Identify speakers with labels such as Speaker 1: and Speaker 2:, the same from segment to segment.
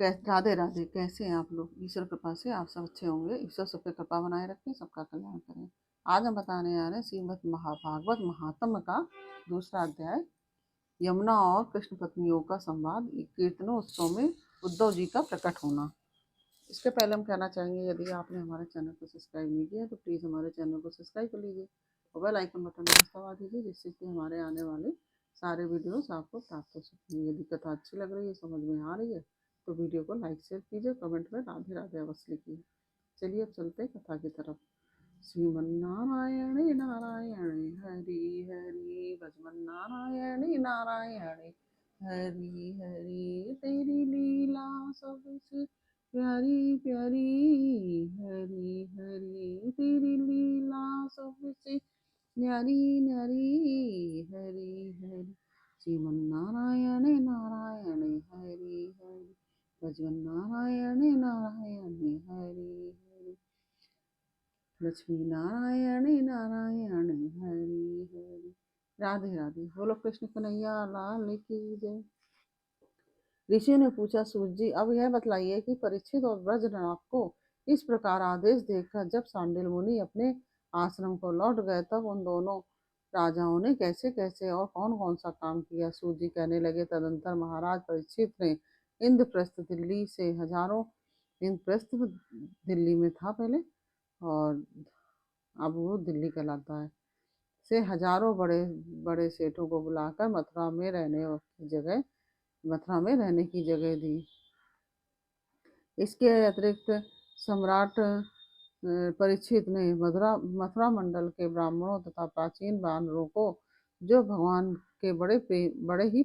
Speaker 1: राधे राधे। कैसे हैं आप लोग? ईश्वर कृपा से आप सब अच्छे होंगे। ईश्वर सब पे कृपा बनाए रखें, सबका कल्याण करें। आज हम बताने आ रहे हैं श्रीमद् महाभागवत महात्म्य का दूसरा अध्याय, यमुना और कृष्ण पत्नियों का संवाद, कीर्तनोत्सव में उद्धव जी का प्रकट होना। इसके पहले हम कहना चाहेंगे, यदि आपने हमारे चैनल को सब्सक्राइब नहीं किया तो प्लीज़ हमारे चैनल को सब्सक्राइब कर लीजिए और बेल आइकन बटन को दबा दीजिए, जिससे कि हमारे आने वाले सारे वीडियोस आपको प्राप्त हो सकें। यदि कथा अच्छी लग रही है, समझ में आ रही है, तो वीडियो को लाइक शेयर कीजिए, कमेंट में राधे राधे अवश्य लिखिए। चलिए अब चलते हैं कथा की तरफ। श्रीमन्नारायण नारायण हरि हरि, भजमन्नारायण नारायण हरि हरि, तेरी लीला सबसे प्यारी प्यारी, हरि हरि तेरी लीला सबसे न्यारी न्यारी, हरि हरि। श्रीमन्नारायण नारायण हरि हरि, भजन नारायण नारायण हरि हरि, लक्ष्मी नारायण नारायण हरि हरि। राधे राधे। बोलो कृष्ण कन्हैया लाल की जय। ऋषि ने पूछा, सूत जी अब यह बतलाइए कि परीक्षित और ब्रजनाथ को इस प्रकार आदेश देकर जब सांडिल मुनि अपने आश्रम को लौट गए, तब उन दोनों राजाओं ने कैसे कैसे और कौन कौन सा काम किया। सूत जी कहने लगे, तदंतर महाराज परीक्षित ने इंद्रप्रस्थ दिल्ली से हजारों, इंद्रप्रस्थ दिल्ली में था पहले और अब वो दिल्ली कहलाता है, से हजारों बड़े बड़े सेठों को बुलाकर मथुरा में रहने की जगह दी। इसके अतिरिक्त सम्राट परीक्षित ने मथुरा मंडल के ब्राह्मणों तथा प्राचीन वानरों को, जो भगवान के बड़े ही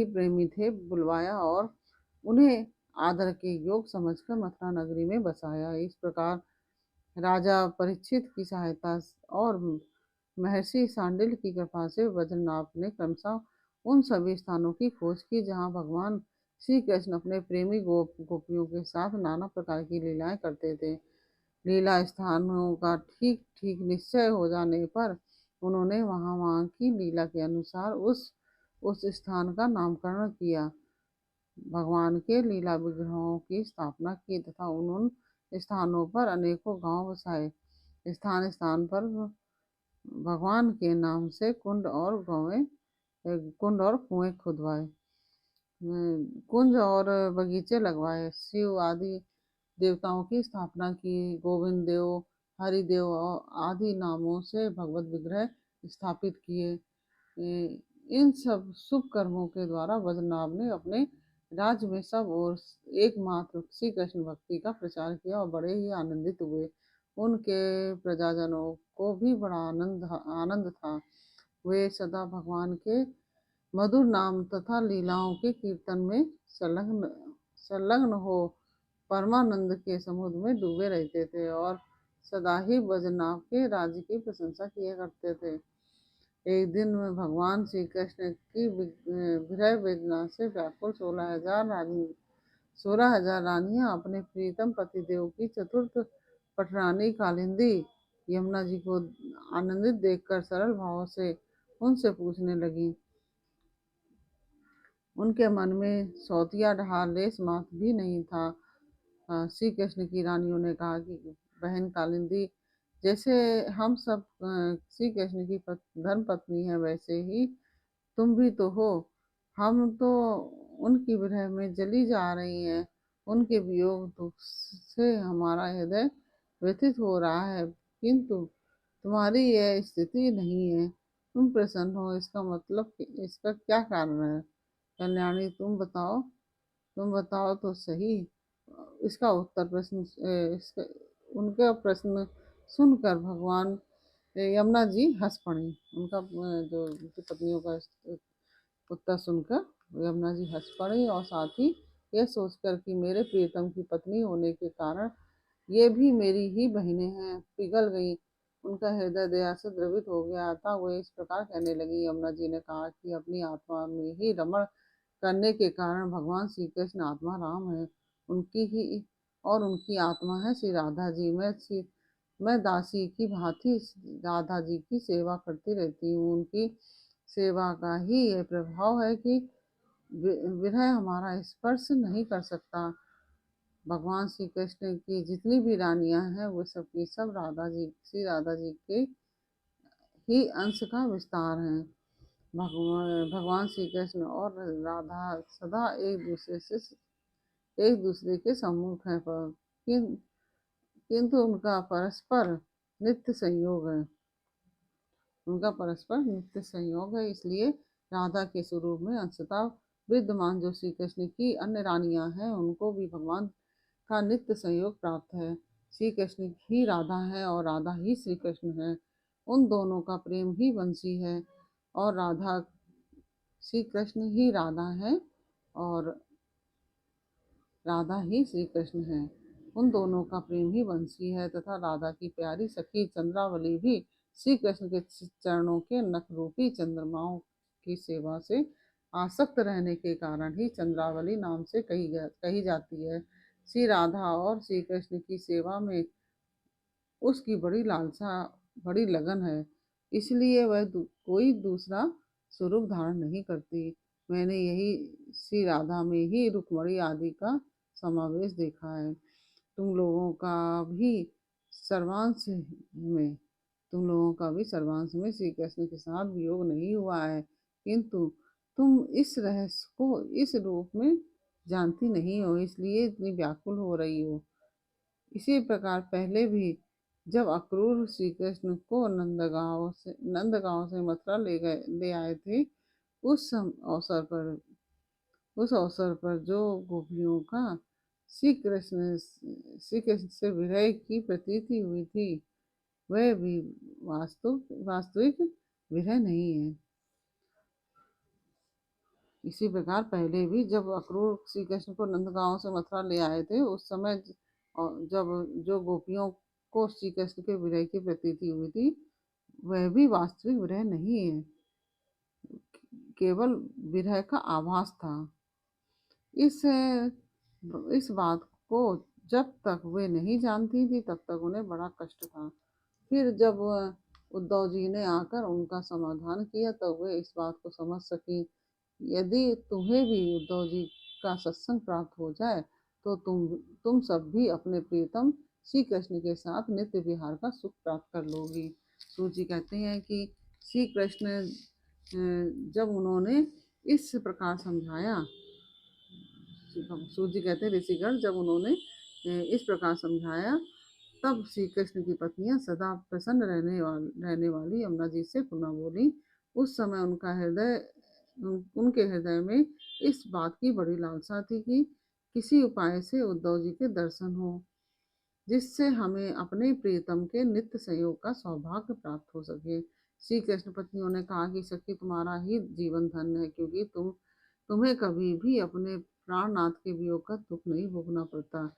Speaker 1: प्रेमी थे, बुलवाया और उन्हें आदर के योग समझकर मथुरा नगरी में बसाया। इस प्रकार राजा परीक्षित की सहायता और महर्षि सांडिल की कृपा से बद्रीनाथ ने क्रमशः उन सभी स्थानों की खोज की जहाँ भगवान श्री कृष्ण अपने प्रेमी गोपियों के साथ नाना प्रकार की लीलाएं करते थे। लीला स्थानों का ठीक ठीक निश्चय हो जाने पर उन्होंने वहाँ की लीला के अनुसार उस स्थान का नामकरण किया, भगवान के लीला विग्रहों की स्थापना की तथा उन स्थानों पर अनेकों गांव बसाए। स्थान स्थान पर भगवान के नाम से कुंड और कुएं खुदवाए, कुंज और बगीचे लगवाए, शिव आदि देवताओं की स्थापना की, गोविंद देव, हरिदेव आदि नामों से भगवत विग्रह स्थापित किए। इन सब शुभ कर्मों के द्वारा बद्रीनाथ ने अपने राज्य में सब और एकमात्र श्री कृष्ण भक्ति का प्रचार किया और बड़े ही आनंदित हुए। उनके प्रजाजनों को भी बड़ा आनंद था। वे सदा भगवान के मधुर नाम तथा लीलाओं के कीर्तन में संलग्न हो परमानंद के समुद्र में डूबे रहते थे और सदा ही बद्रीनाथ के राज्य की प्रशंसा किया करते थे। एक दिन में भगवान श्री कृष्ण की विरह वेदना से व्याकुल 16,000 रानियां अपने प्रीतम पतिदेव की चतुर्थ पटरानी कालिंदी यमुना जी को आनंदित देखकर सरल भाव से उनसे पूछने लगी। उनके मन में सौतिया ढाल लेस मात्र भी नहीं था। श्री कृष्ण की रानियों ने कहा कि बहन कालिंदी, जैसे हम सब श्री कृष्ण की धर्म पत्नी है, वैसे ही तुम भी तो हो। हम तो उनकी विरह में जली जा रही हैं। उनके वियोग दुख से हमारा हृदय व्यथित हो रहा है, किंतु तुम्हारी यह स्थिति नहीं है। तुम प्रसन्न हो, इसका मतलब इसका क्या कारण है? कल्याणी, तुम बताओ तो सही। इसका उत्तर उनका प्रश्न सुनकर भगवान यमुना जी हंस पड़ी। उनका जो उनकी पत्नियों का उत्तर सुनकर यमुना जी हंस पड़ी और साथ ही यह सोचकर कि मेरे प्रियतम की पत्नी होने के कारण ये भी मेरी ही बहनें हैं, पिघल गई। उनका हृदय दया से द्रवित हो गया था। वो इस प्रकार कहने लगी। यमुना जी ने कहा कि अपनी आत्मा में ही रमण करने के कारण भगवान श्री कृष्ण आत्मा राम है, उनकी ही और उनकी आत्मा है श्री राधा जी। मैं दासी की भांति राधा जी की सेवा करती रहती हूँ। उनकी सेवा का ही यह प्रभाव है कि विरह हमारा स्पर्श नहीं कर सकता। भगवान श्री कृष्ण की जितनी भी रानियां हैं वो सब की सब राधा जी के ही अंश का विस्तार है। भगवान श्री कृष्ण और राधा सदा एक दूसरे के सम्मुख हैं, पर किंतु उनका परस्पर नित्य संयोग है। इसलिए राधा के स्वरूप में अंशतः विद्यमान जो श्री कृष्ण की अन्य रानियां हैं उनको भी भगवान का नित्य संयोग प्राप्त है। श्री कृष्ण ही राधा है और राधा ही श्री कृष्ण है। उन दोनों का प्रेम ही वंशी है और राधा श्री कृष्ण ही राधा है और राधा ही श्री कृष्ण है। उन दोनों का प्रेम ही वंशी है तथा राधा की प्यारी सखी चंद्रावली भी श्री कृष्ण के चरणों के नख रूपी चंद्रमाओं की सेवा से आसक्त रहने के कारण ही चंद्रावली नाम से कही जाती है। श्री राधा और श्री कृष्ण की सेवा में उसकी बड़ी लालसा, बड़ी लगन है, इसलिए वह कोई दूसरा स्वरूप धारण नहीं करती। मैंने यही श्री राधा में ही रुक्मणी आदि का समावेश देखा है। तुम लोगों का भी सर्वांश में श्री कृष्ण के साथ वियोग नहीं हुआ है, किंतु तुम इस रहस्य को इस रूप में जानती नहीं हो, इसलिए इतनी व्याकुल हो रही हो। इसी प्रकार पहले भी जब अक्रूर श्री कृष्ण को नंदगांव से मथुरा ले आए थे, उस अवसर पर जो गोपियों का श्री कृष्ण से विरह की प्रतीति हुई थी वह भी वास्तविक विरह नहीं है। इसी प्रकार पहले भी जब अक्रूर श्री कृष्ण को नंदगांव से मथुरा ले आए थे, उस समय जब जो गोपियों को श्री कृष्ण के विरह की प्रतीति हुई थी वह भी वास्तविक विरह नहीं है, केवल विरह का आभास था। इस बात को जब तक वे नहीं जानती थी तब तक उन्हें बड़ा कष्ट था। फिर जब उद्धव जी ने आकर उनका समाधान किया तब वे इस बात को समझ सकी। यदि तुम्हें भी उद्धव जी का सत्संग प्राप्त हो जाए तो तुम सब भी अपने प्रियतम श्री कृष्ण के साथ नित्य विहार का सुख प्राप्त कर लोगी। सूत जी कहते हैं कि श्री कृष्ण जब उन्होंने इस प्रकार समझाया, सूत जी कहते हैं ऋषिगण जब उन्होंने इस प्रकार समझाया तब श्री कृष्ण की पत्नियां सदा प्रसन्न रहने वाली यमुना जी से पुनः बोली। उस समय उनके हृदय में इस बात की बड़ी लालसा थी कि किसी उपाय से उद्धव जी के दर्शन हो, जिससे हमें अपने प्रियतम के नित्य संयोग का सौभाग्य प्राप्त हो सके। श्री कृष्ण पत्नियों ने कहा कि सखी तुम्हारा ही जीवन धन्य है, क्योंकि तुम्हें कभी भी अपने प्राणनाथ के वियोग का दुख नहीं भोगना पड़ता।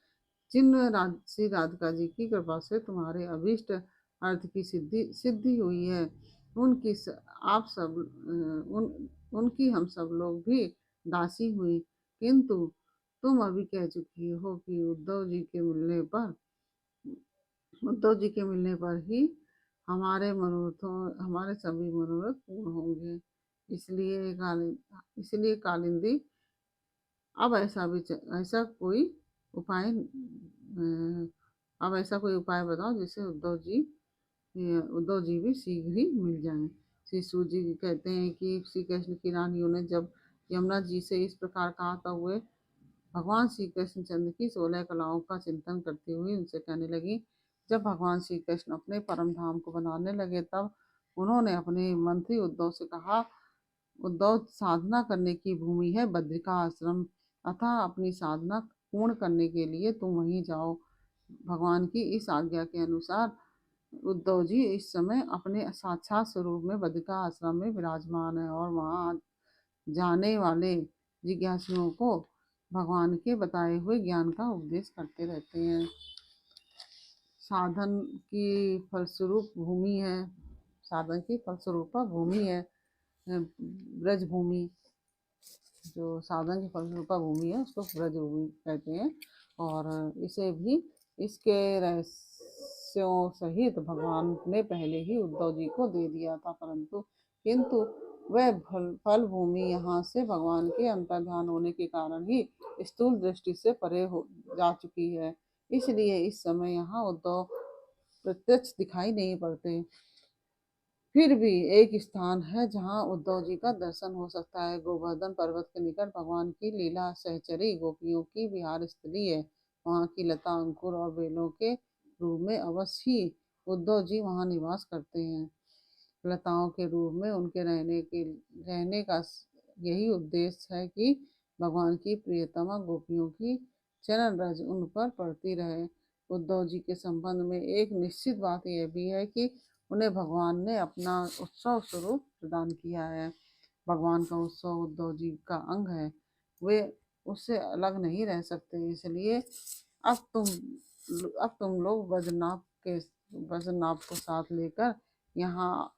Speaker 1: श्री राधिका जी की कृपा से तुम्हारे अभीष्ट अर्थ की सिद्धि हुई है। उनकी आप सब उन उनकी हम सब लोग भी दासी हुई, किंतु तुम अभी कह चुकी हो कि उद्धव जी के मिलने पर ही हमारे सभी मनोरथ पूर्ण होंगे। इसलिए कालिंदी अब ऐसा कोई उपाय बताओ जिससे उद्धव जी भी शीघ्र ही मिल जाएं। श्री सूत जी कहते हैं कि श्री कृष्ण की रानियों ने जब यमुना जी से इस प्रकार कहा तब वे भगवान श्री कृष्ण चंद्र की 16 कलाओं का चिंतन करती हुई उनसे कहने लगी। जब भगवान श्री कृष्ण अपने परम धाम को बनाने लगे तब उन्होंने अपने मंत्री उद्धव से कहा, उद्धव, साधना करने की भूमि है बद्रिका आश्रम, अतः अपनी साधना पूर्ण करने के लिए तुम वहीं जाओ। भगवान की इस आज्ञा के अनुसार उद्धव जी इस समय अपने साक्षात स्वरूप में बद्रिका आश्रम में विराजमान है और वहां जाने वाले जिज्ञासुओं को भगवान के बताए हुए ज्ञान का उपदेश करते रहते हैं। साधन की फलस्वरूप भूमि है साधन की फलस्वरूपा भूमि है ब्रज भूमि। जो साधन की फलस्वरूपा भूमि है उसको ब्रज भूमि कहते हैं, और इसे भी इसके रहस्यों सहित भगवान ने पहले ही उद्धव जी को दे दिया था, किंतु वह फल भूमि यहाँ से भगवान के अंतर्ध्यान होने के कारण ही स्थूल दृष्टि से परे हो जा चुकी है। इसलिए इस समय यहाँ उद्धव प्रत्यक्ष दिखाई नहीं पड़ते। फिर भी एक स्थान है जहाँ उद्धव जी का दर्शन हो सकता है। गोवर्धन पर्वत के निकट भगवान की लीला सहचरी गोपियों की विहार स्थली है। वहाँ की लता, अंकुर और बेलों के रूप में अवश्य ही उद्धव जी वहाँ निवास करते हैं। लताओं के रूप में उनके रहने का यही उद्देश्य है कि भगवान की प्रियतमा गोपियों की चरण रज उन पर पड़ती रहे। उद्धव जी के संबंध में एक निश्चित बात यह भी है कि उन्हें भगवान ने अपना उत्सव स्वरूप प्रदान किया है। भगवान का उत्सव उद्धव जी का अंग है, वे उससे अलग नहीं रह सकते। इसलिए अब तुम लोग वज्रनाभ को साथ लेकर यहाँ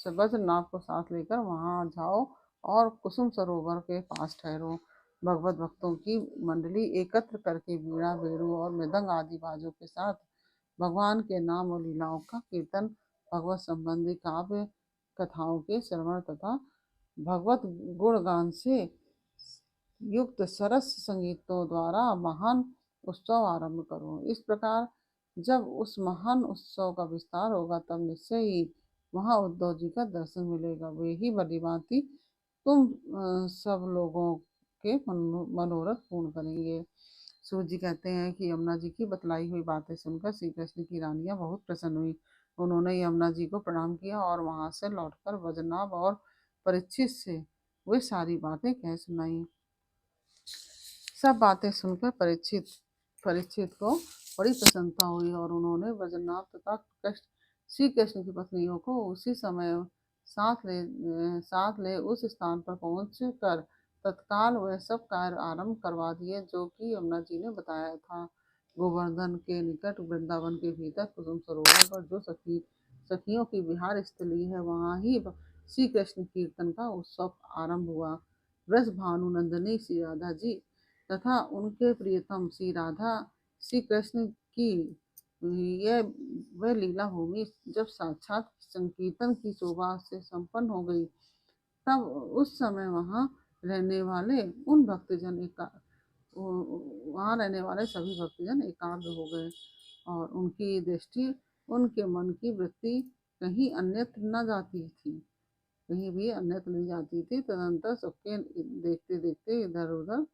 Speaker 1: वज्रनाभ को साथ लेकर वहां जाओ और कुसुम सरोवर के पास ठहरो। भगवत भक्तों की मंडली एकत्र करके वीणा, वेणु और मृदंग आदि बाजों के साथ भगवान के नाम और लीलाओं का कीर्तन, भगवत संबंधी काव्य कथाओं के श्रवण तथा भगवत गुणगान से युक्त सरस संगीतों द्वारा महान उत्सव आरंभ करो। इस प्रकार जब उस महान उत्सव का विस्तार होगा तब निश्चय ही वहाँ उद्धव जी का दर्शन मिलेगा। वे ही भली भांति तुम सब लोगों के मनोरथ पूर्ण करेंगे। सूत जी कहते हैं कि यमुना जी की बतलाई हुई बातें सुनकर श्री कृष्ण की रानियां बहुत प्रसन्न हुई। उन्होंने यमुना जी को प्रणाम किया और वहां से लौटकर वज्रनाभ और परीक्षित से वे सारी बातें कह सुनाई। सब बातें सुनकर परीक्षित को बड़ी प्रसन्नता हुई और उन्होंने वज्रनाभ तथा श्री कृष्ण की पत्नियों को उसी समय साथ ले उस स्थान पर पहुंच कर तत्काल वह सब कार्य आरंभ करवा दिए जो कि यमुना जी ने बताया था। गोवर्धन के निकट वृंदावन के भीतर कुसुम सरोवर पर जो सखियों की विहार स्थली है, वहां ही श्री कृष्ण कीर्तन का उत्सव आरंभ हुआ। वृष भानु नंदिनी श्री राधा जी तथा उनके प्रियतम श्री राधा श्री कृष्ण की यह वह लीला भूमि जब साक्षात संकीर्तन की शोभा से संपन्न हो गई, तब उस समय वहाँ रहने वाले सभी भक्तजन एकाग्र हो गए और उनकी दृष्टि, उनके मन की वृत्ति कहीं अन्यत्र न जाती थी, कहीं भी अन्यत्र नहीं जाती थी। तदंतर सबके देखते देखते इधर उधर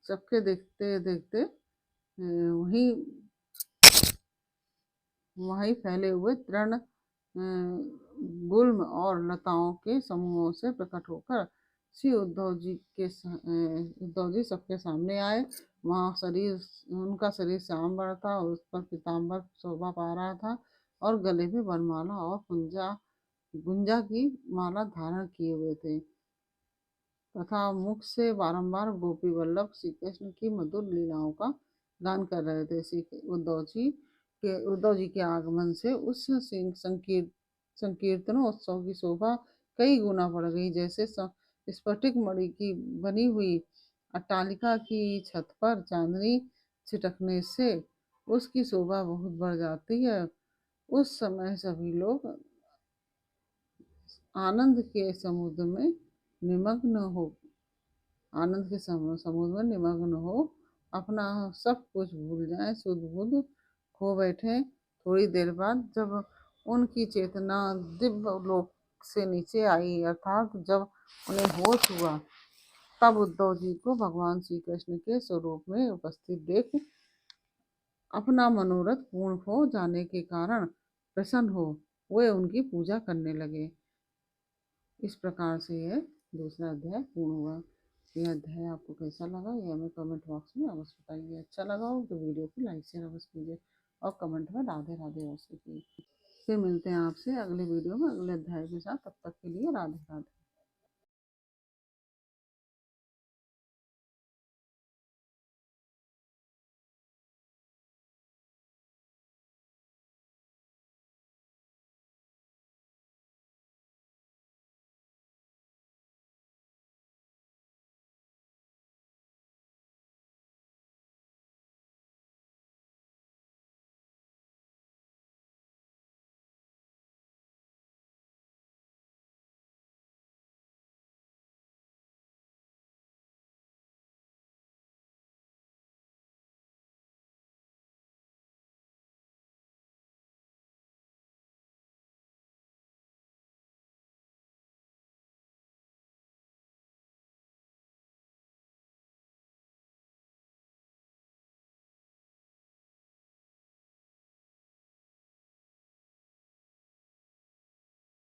Speaker 1: सबके देखते देखते वहीं वहीं फैले हुए तृण, गुल्म और लताओं के समूहों से प्रकट होकर श्री उद्धव जी सबके सामने आए। वहाँ उनका शरीर श्याम वर्ण था, उस पर पीताम्बर शोभा पा रहा था और गले में वनमाला और गुंजा की माला धारण किए हुए थे तथा मुख से बारंबार गोपी वल्लभ श्री कृष्ण की मधुर लीलाओं का गान कर रहे थे। श्री उद्धव जी के आगमन से उस संकीर्तनोत्सव की शोभा कई गुना बढ़ गई। जैसे स्फटिक मणि की बनी हुई अट्टालिका की छत पर चांदनी छिटकने से उसकी शोभा बहुत बढ़ जाती है। उस समय सभी लोग आनंद के समुद्र में निमग्न हो अपना सब कुछ भूल जाएं, शुद्ध बुद्ध खो बैठे। थोड़ी देर बाद जब उनकी चेतना दिव्य लोक से नीचे आई, अर्थात जब उन्हें होश हुआ, तब उद्धव जी को भगवान श्री कृष्ण के स्वरूप में उपस्थित देख अपना मनोरथ पूर्ण हो जाने के कारण प्रसन्न हो वे उनकी पूजा करने लगे। इस प्रकार से यह दूसरा अध्याय पूर्ण हुआ। यह अध्याय आपको कैसा लगा यह हमें कमेंट बॉक्स में अवश्य बताइए। अच्छा लगा हो तो वीडियो को लाइक शेयर अवश्य कीजिए और कमेंट में राधे राधे अवश्य कीजिए। फिर मिलते हैं आपसे अगले वीडियो में अगले अध्याय के साथ। तब तक के लिए राधे राधे।